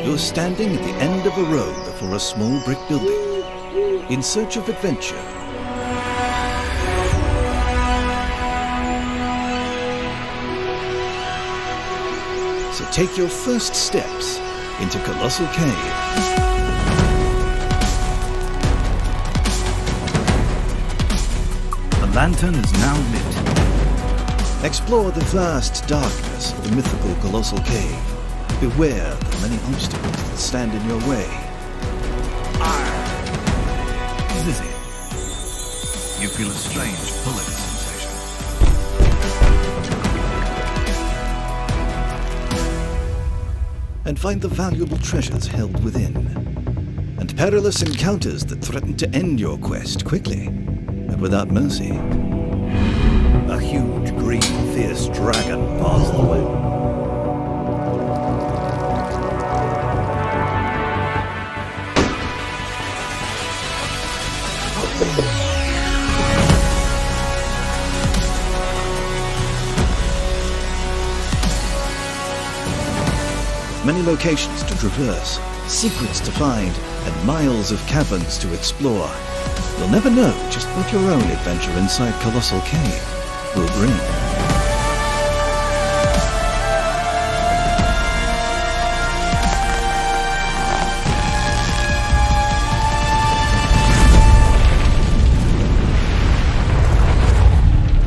You're standing at the end of a road before a small brick building, in search of adventure. So take your first steps into Colossal Cave. The lantern is now lit. Explore the vast darkness of the mythical Colossal Cave. Beware the many obstacles that stand in your way. Is this it? You feel a strange pulling sensation. And find the valuable treasures held within. And perilous encounters that threaten to end your quest quickly and without mercy. A huge, green, fierce dragon bars the way. Many locations to traverse, secrets to find, and miles of caverns to explore. You'll never know just what your own adventure inside Colossal Cave will bring.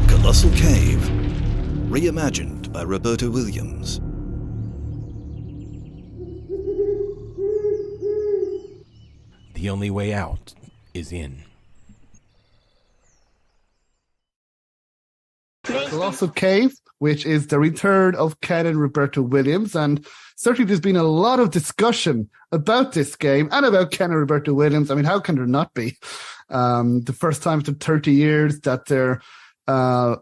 Colossal Cave, reimagined by Roberta Williams. The only way out is in. Colossal Cave, which is the return of Ken and Roberta Williams, and certainly there's been a lot of discussion about this game and about Ken and Roberta Williams. I mean, how can there not be? The first time after 30 years that they're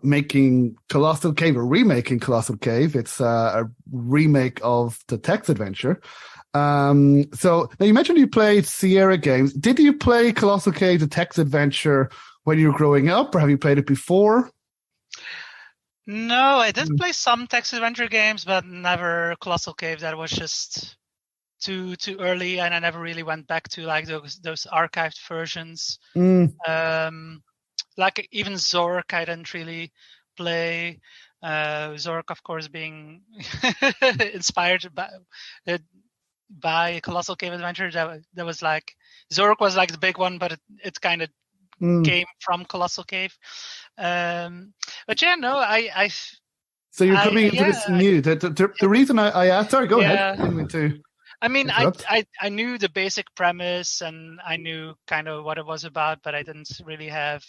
making Colossal Cave, or remaking Colossal Cave. It's a remake of the text adventure. So now you mentioned you played Sierra games. Did you play Colossal Cave, the text adventure, when you were growing up, or have you played it before? No, I did play some text adventure games, but never Colossal Cave. That was just too early, and I never really went back to like those archived versions. Like even Zork, I didn't really play. Zork, of course, being inspired by Colossal Cave Adventure. That was like Zork was like the big one, but it kind of came from Colossal Cave. But yeah, no, I so you're coming into this new. The reason I asked, sorry, go ahead. I mean, I knew the basic premise and I knew kind of what it was about, but I didn't really have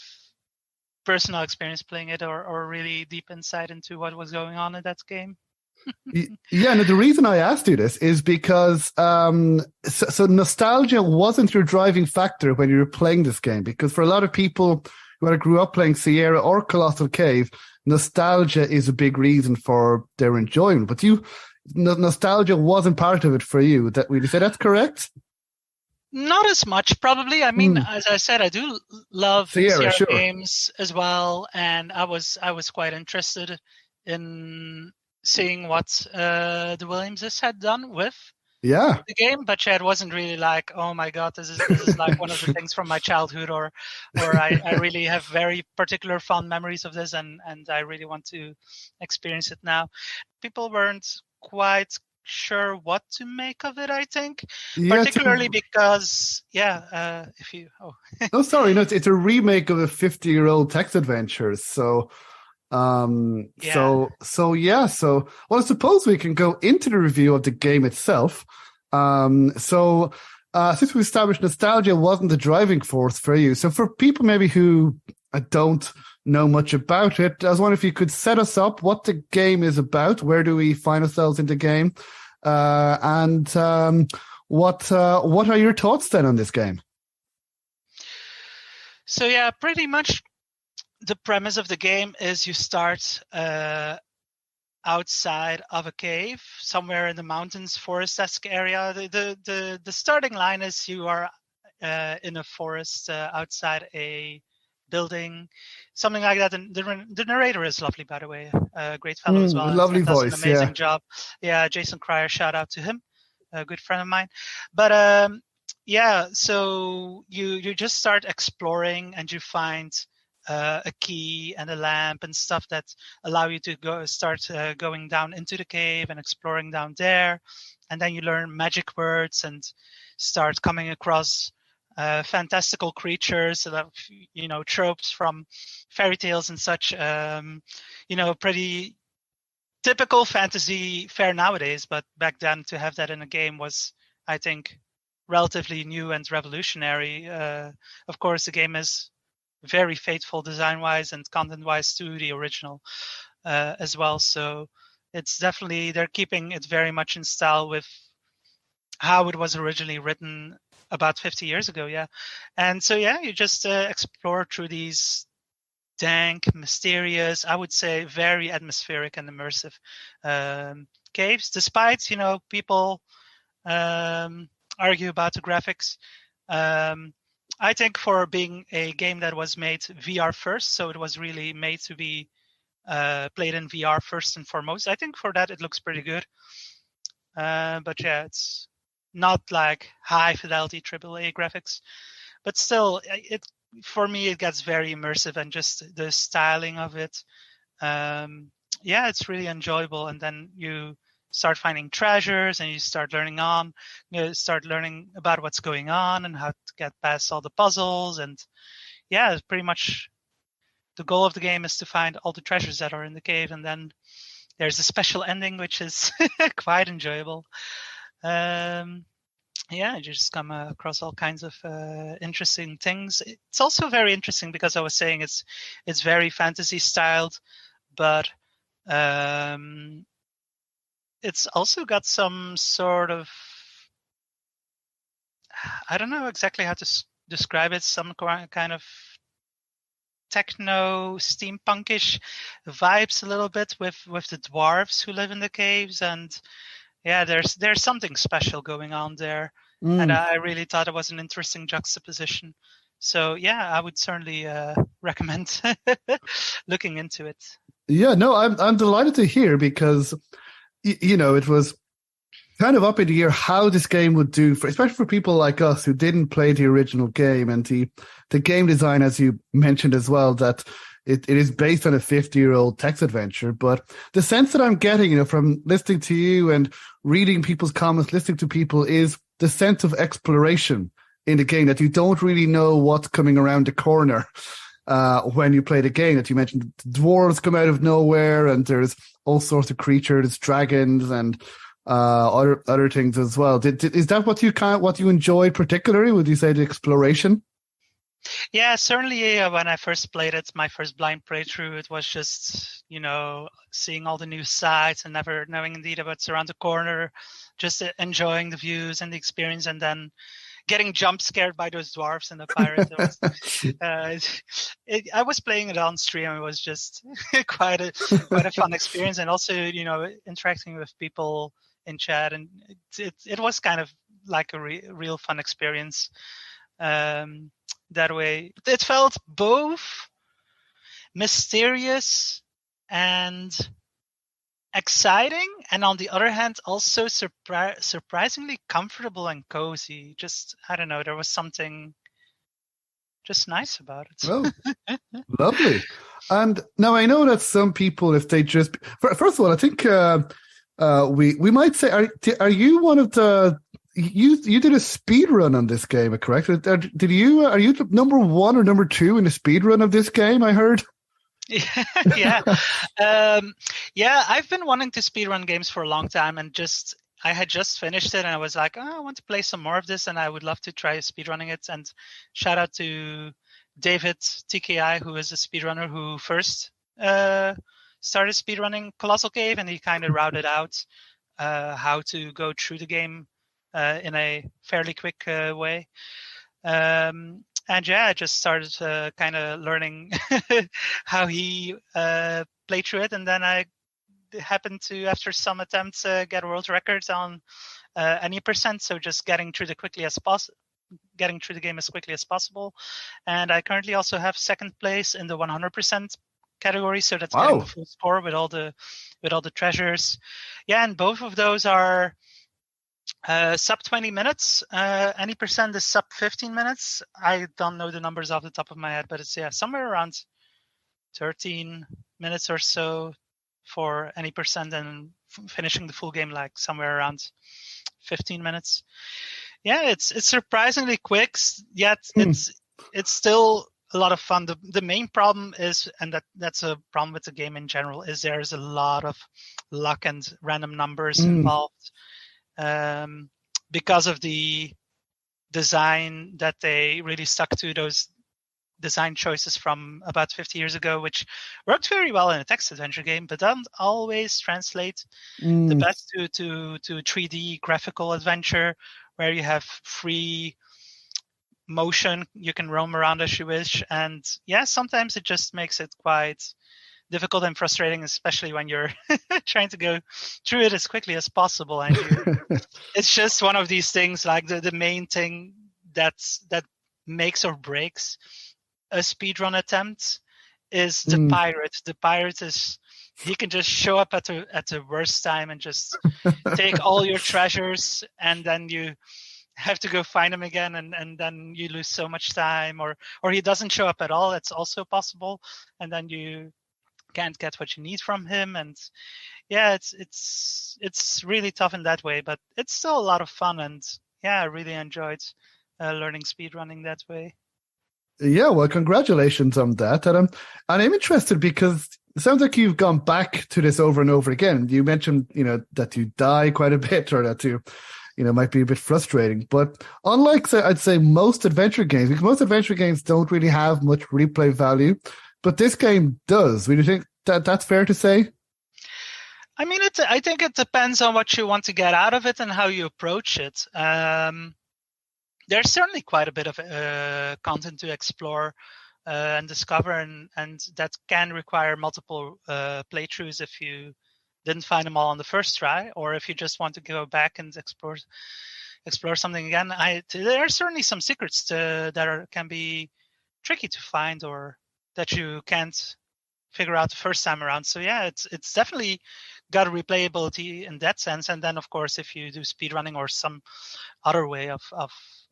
personal experience playing it or really deep insight into what was going on in that game. Yeah, no, the reason I asked you this is because so nostalgia wasn't your driving factor when you were playing this game, because for a lot of people who either grew up playing Sierra or Colossal Cave, nostalgia is a big reason for their enjoyment. But nostalgia wasn't part of it for you. Would you say that's correct? Not as much, probably. I mean, as I said, I do love Sierra games as well, and I was quite interested in seeing what the Williamses had done with the game, but it wasn't really like, oh my god, this is like one of the things from my childhood, or I really have very particular fond memories of this, and I really want to experience it now. People weren't quite sure what to make of it, I think, particularly because if you it's a remake of a 50-year-old text adventure, so well, I suppose we can go into the review of the game itself. Since we established nostalgia wasn't the driving force for you, so for people maybe who don't know much about it, I was wondering if you could set us up what the game is about. Where do we find ourselves in the game? And what are your thoughts then on this game? So yeah, pretty much the premise of the game is you start outside of a cave, somewhere in the mountains, forest-esque area. The starting line is you are in a forest outside a building, something like that. And the narrator is lovely, by the way, a great fellow as well. Lovely and does voice, an amazing job. Yeah, Jason Cryer, shout out to him, a good friend of mine. But so you just start exploring, and you find a key and a lamp and stuff that allow you to start going down into the cave and exploring down there. And then you learn magic words and start coming across fantastical creatures, tropes from fairy tales and such. Pretty typical fantasy fare nowadays, but back then to have that in a game was, I think, relatively new and revolutionary. Of course, the game is very faithful design-wise and content-wise to the original as well. So it's definitely, they're keeping it very much in style with how it was originally written about 50 years ago. Yeah. And so, you just explore through these dank, mysterious, I would say very atmospheric and immersive caves, despite, people argue about the graphics. I think for being a game that was made VR first, so it was really made to be played in VR first and foremost, I think for that it looks pretty good. But it's not like high fidelity AAA graphics, but still, for me it gets very immersive, and just the styling of it, it's really enjoyable. And then you start finding treasures, and you start learning about what's going on and how to get past all the puzzles. And pretty much the goal of the game is to find all the treasures that are in the cave. And then there's a special ending, which is quite enjoyable. You just come across all kinds of interesting things. It's also very interesting because I was saying it's very fantasy styled, but it's also got some sort of, I don't know exactly how to describe it, some kind of techno steampunkish vibes a little bit with the dwarves who live in the caves. And there's something special going on there. And I really thought it was an interesting juxtaposition. So I would certainly recommend looking into it. Yeah, no, I'm delighted to hear, because it was kind of up in the air how this game would do, especially for people like us who didn't play the original game. And the game design, as you mentioned as well, that it is based on a 50-year-old text adventure. But the sense that I'm getting, from listening to you and reading people's comments, listening to people, is the sense of exploration in the game, that you don't really know what's coming around the corner when you play the game. That you mentioned dwarves come out of nowhere, and there's all sorts of creatures, dragons, and other things as well. Is that what you enjoyed particularly? Would you say the exploration? Yeah, certainly. When I first played it, my first blind playthrough, it was just seeing all the new sights and never knowing indeed what's around the corner, just enjoying the views and the experience, and then getting jump scared by those dwarves and the pirates. I was playing it on stream. It was just quite a fun experience, and also interacting with people in chat, and it was kind of like a real fun experience. That way, it felt both mysterious and exciting, and on the other hand also surprisingly comfortable and cozy. Just, I don't know, there was something just nice about it. Oh, lovely. And now I know that some people, if they just, first of all, I think we might say, are you one of the, you did a speed run on this game, correct? Are you number 1 or number 2 in the speed run of this game, I heard? I've been wanting to speedrun games for a long time, and I had just finished it, and I was like, I want to play some more of this, and I would love to try speedrunning it. And shout out to David TKI, who is a speedrunner who first started speedrunning Colossal Cave, and he kind of routed out how to go through the game in a fairly quick way. And I just started kind of learning how he played through it. And then I happened to, after some attempts, get world records on any percent. So just getting through the getting through the game as quickly as possible. And I currently also have second place in the 100% category, so that's getting the full score with all the treasures. Yeah, and both of those are sub 20 minutes. Any percent is sub 15 minutes. I don't know the numbers off the top of my head, but it's somewhere around 13 minutes or so for any percent, and finishing the full game like somewhere around 15 minutes. Yeah, it's surprisingly quick, yet it's still a lot of fun. The main problem is, and that's a problem with the game in general, is there's a lot of luck and random numbers involved, because of the design that they really stuck to, those design choices from about 50 years ago, which worked very well in a text adventure game, but don't always translate the best to 3D graphical adventure, where you have free motion, you can roam around as you wish, and sometimes it just makes it quite difficult and frustrating, especially when you're trying to go through it as quickly as possible. And it's just one of these things, like the main thing that makes or breaks a speedrun attempt is the pirate. The pirate he can just show up at the worst time and just take all your treasures, and then you have to go find him again, and then you lose so much time, or he doesn't show up at all. That's also possible, and then you can't get what you need from him. And it's really tough in that way, but it's still a lot of fun, and I really enjoyed learning speedrunning that way. Yeah, well, congratulations on that. And I'm interested because it sounds like you've gone back to this over and over again. You mentioned, that you die quite a bit, or that you might be a bit frustrating. But unlike, I'd say, most adventure games, because most adventure games don't really have much replay value, but this game does. Would you think that's fair to say? I mean, I think it depends on what you want to get out of it and how you approach it. There's certainly quite a bit of content to explore and discover, and that can require multiple playthroughs if you didn't find them all on the first try, or if you just want to go back and explore something again. There are certainly some secrets that can be tricky to find, or that you can't figure out the first time around. So it's definitely got a replayability in that sense. And then, of course, if you do speedrunning or some other way of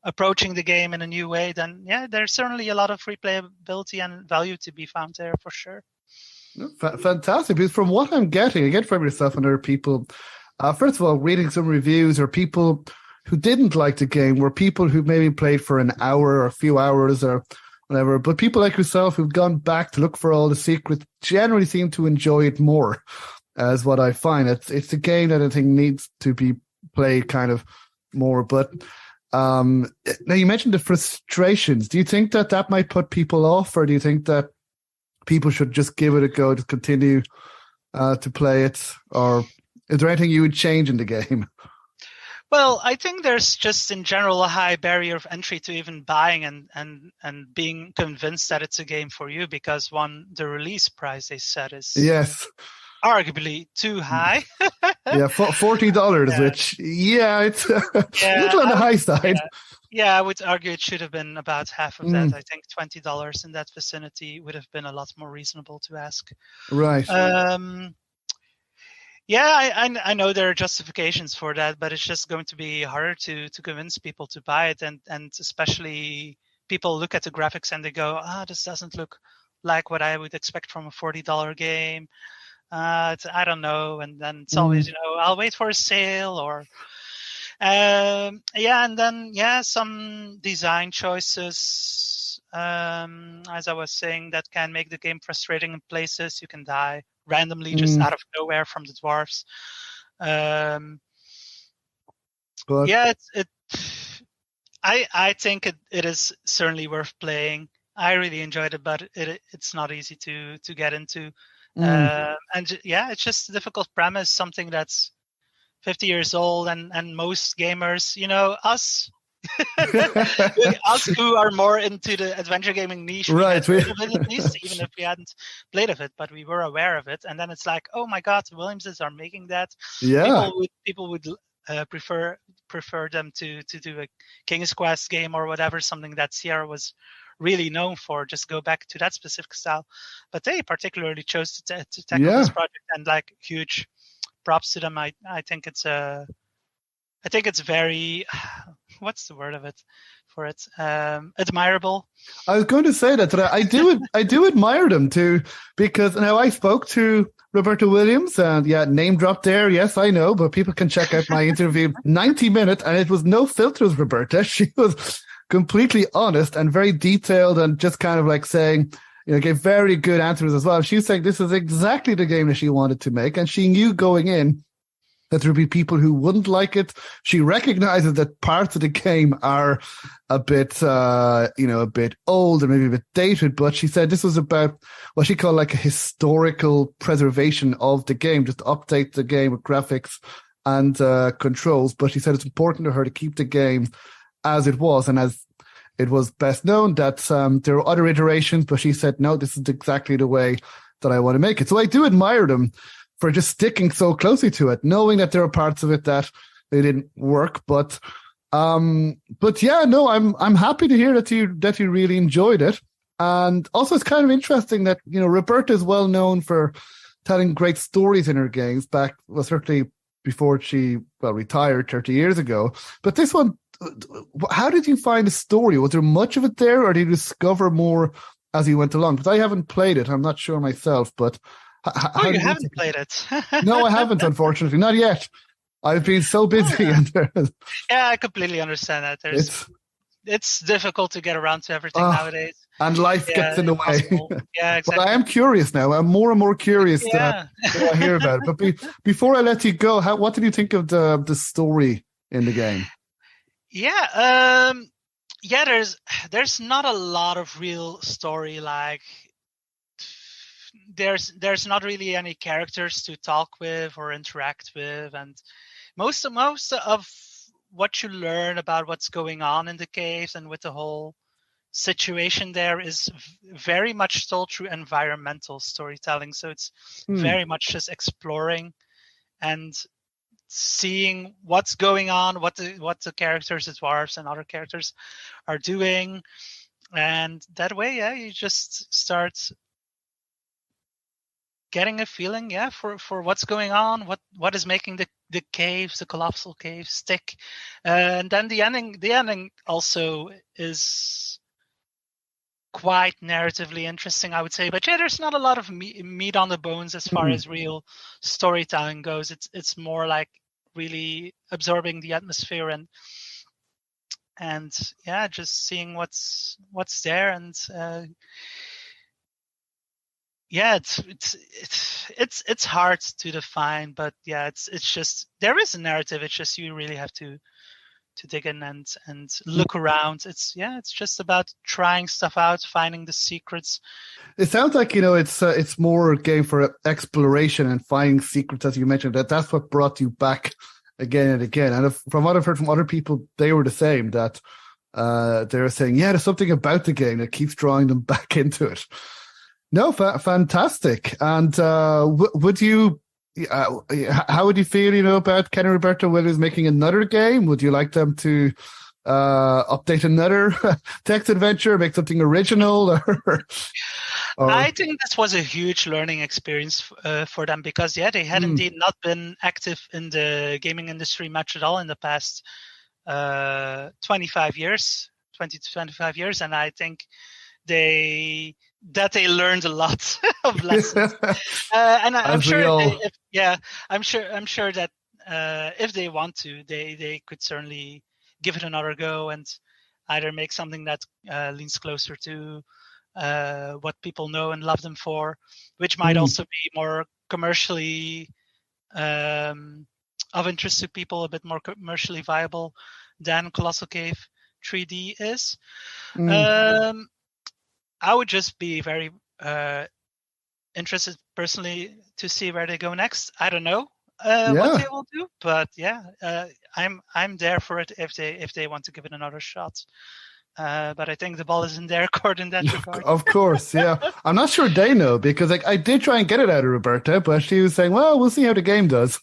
approaching the game in a new way, then there's certainly a lot of replayability and value to be found there for sure. Fantastic. Because from what I'm getting, again, from yourself and other people, first of all, reading some reviews, or people who didn't like the game were people who maybe played for an hour or a few hours or whatever, but people like yourself who've gone back to look for all the secrets generally seem to enjoy it more, as what I find. It's a game that I think needs to be played kind of more. But now you mentioned the frustrations. Do you think that might put people off, or do you think that people should just give it a go to continue to play it? Or is there anything you would change in the game? Well, I think there's just in general a high barrier of entry to even buying and being convinced that it's a game for you, because the release price they set is arguably too high. $40, which it's a little on the high side. Yeah, I would argue it should have been about half of that. I think $20 in that vicinity would have been a lot more reasonable to ask. Right. I know there are justifications for that, but it's just going to be harder to convince people to buy it, and especially people look at the graphics and they go, this doesn't look like what I would expect from a $40 game. I don't know, and then it's always I'll wait for a sale, or and then some design choices, as I was saying, that can make the game frustrating in places. You can die randomly just out of nowhere from the dwarves. I think it is certainly worth playing. I really enjoyed it, but it's not easy to get into. It's just a difficult premise, something that's 50 years old, and most gamers, us us who are more into the adventure gaming niche, right? At least, even if we hadn't played of it, but we were aware of it, and then it's like, oh my god, the Williamses are making that. People would prefer prefer them to do a King's Quest game or whatever, something that Sierra was really known for. Just go back to that specific style. But they particularly chose to tackle this project, and like huge props to them. I think it's very, what's the word of it for it? Admirable. I was going to say that I do admire them too, because now I spoke to Roberta Williams, and name drop there. Yes, I know, but people can check out my interview, 90 minutes, and it was no filters, Roberta. She was completely honest and very detailed, and just kind of like saying, gave very good answers as well. She was saying this is exactly the game that she wanted to make, and she knew going in that there would be people who wouldn't like it. She recognizes that parts of the game are a bit, a bit old and maybe a bit dated, but she said this was about what she called like a historical preservation of the game, just to update the game with graphics and controls. But she said it's important to her to keep the game as it was, and as it was best known that there were other iterations, but she said, no, this is exactly the way that I want to make it. So I do admire them for just sticking so closely to it, knowing that there are parts of it that they didn't work. But I'm happy to hear that you really enjoyed it. And also it's kind of interesting that, Roberta is well known for telling great stories in her games certainly before she retired 30 years ago. But this one, how did you find the story? Was there much of it there, or did you discover more as you went along? Because I haven't played it. I'm not sure myself, but you haven't played it? No, I haven't, unfortunately. Not yet. I've been so busy. Yeah, I completely understand that. It's difficult to get around to everything nowadays. And life gets in the way. Yeah, exactly. But I am curious now. I'm more and more curious to hear about it. But before I let you go, what did you think of the story in the game? Yeah, there's not a lot of real story. Like, there's not really any characters to talk with or interact with, and most of what you learn about what's going on in the caves and with the whole situation there is very much told through environmental storytelling. So it's very much just exploring and seeing what's going on, what the characters, the dwarves and other characters are doing, and that way, you just start getting a feeling, for what's going on, what is making the caves, the colossal caves, stick, and then the ending also is quite narratively interesting, I would say. But there's not a lot of meat on the bones as far as real storytelling goes. It's more like really absorbing the atmosphere and just seeing what's there, and it's hard to define, but it's just, there is a narrative. It's just you really have to dig in and look around. It's just about trying stuff out, finding the secrets. It sounds like it's more a game for exploration and finding secrets, as you mentioned. That's what brought you back again and again. And from what I've heard from other people, they were the same. That they were saying, there's something about the game that keeps drawing them back into it. No, fantastic. And would you? How would you feel, about Ken and Roberta Williams making another game? Would you like them to update another text adventure, make something original? Or I think this was a huge learning experience for them, because they had indeed not been active in the gaming industry much at all in the past 20 to 25 years, and I think they learned a lot of lessons, and I'm sure that if they want to, they could certainly give it another go and either make something that leans closer to what people know and love them for, which might also be more commercially of interest to people, a bit more commercially viable than Colossal Cave 3D is. I would just be very interested personally to see where they go next. I don't know what they will do, but I'm there for it if they want to give it another shot. But I think the ball is in their court in that regard. Of course, yeah. I'm not sure they know, because I did try and get it out of Roberta, but she was saying, "Well, we'll see how the game does."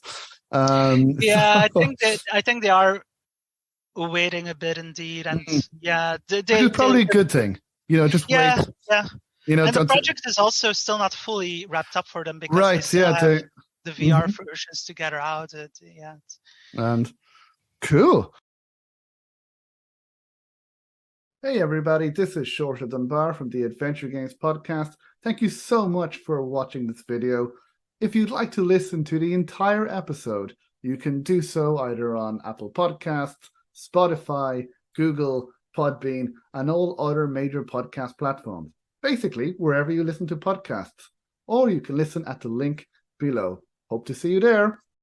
I think they are waiting a bit indeed, and yeah, which is probably a good thing. Just wait. Yeah. And the project is also still not fully wrapped up for them because right. they still have the VR versions to get out. And cool. Hey everybody, this is Shorter Than Bar from the Adventure Games Podcast. Thank you so much for watching this video. If you'd like to listen to the entire episode, you can do so either on Apple Podcasts, Spotify, Google, Podbean, and all other major podcast platforms. Basically, wherever you listen to podcasts. Or you can listen at the link below. Hope to see you there.